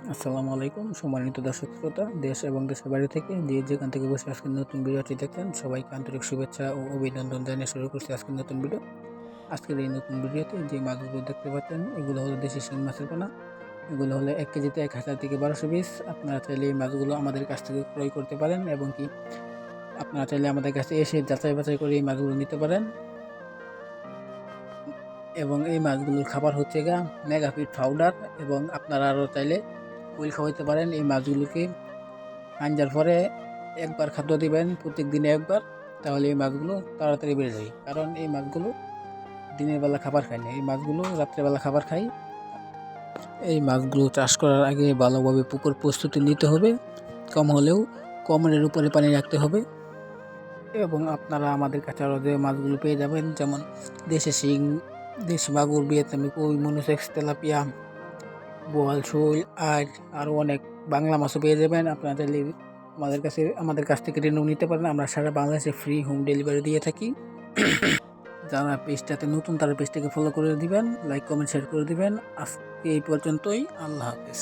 আসসালামু আলাইকুম সম্মানিত দর্শক শ্রোতা, দেশ এবং দেশের বাইরে থেকে যে যেখান থেকে বসে আজকের নতুন ভিডিওটি দেখছেন সবাইকে আন্তরিক শুভেচ্ছা ও অভিনন্দন জানিয়ে শুরু করছি আজকের নতুন ভিডিও। আজকের এই নতুন ভিডিওতে যে মাছগুলো দেখতে পাচ্ছেন এগুলো হলো দেশি শিং মাছের পোনা। এগুলো হলো 1 কেজিতে 1000 থেকে 1200 পিস। আপনারা চাইলে এই মাছগুলো আমাদের কাছ থেকে ক্রয় করতে পারেন এবং কি আপনারা চাইলে আমাদের কাছে এসে যাচাই বাছাই করে এই মাছগুলো নিতে পারেন। এবং এই মাছগুলোর খাবার হচ্ছে মেগাফিট পাউডার, এবং আপনারা আরও চাইলে হুইল খাওয়াইতে পারেন। এই মাছগুলোকে আনজার পরে একবার খাদ্য দিবেন, প্রত্যেক দিনে একবার, তাহলে এই মাছগুলো তাড়াতাড়ি বেড়ে যায়। কারণ এই মাছগুলো দিনের বেলা খাবার খায় না, এই মাছগুলো রাত্রেবেলা খাবার খায়। এই মাছগুলো চাষ করার আগে ভালোভাবে পুকুর প্রস্তুতি নিতে হবে, কম হলেও কমরের উপরে পানি রাখতে হবে। এবং আপনারা আমাদের কাছে আরও যে মাছগুলো পেয়ে যাবেন, যেমন দেশি শিং, দেশি মাগুর, ভিয়েতনামি কই, মনুসেক্স, তেলাপিয়া, বোয়াল, শোল, আর আরও অনেক বাংলা মাছও পেয়ে যাবেন। আপনারা চাইলে আমাদের কাছ থেকে রেনু নিতে পারেন। আমরা সারা বাংলাদেশে ফ্রি হোম ডেলিভারি দিয়ে থাকি। যারা পেজটাতে নতুন তারা পেজটাকে ফলো করে দিবেন, লাইক কমেন্ট শেয়ার করে দিবেন। আজকে এই পর্যন্তই, আল্লাহ হাফেজ।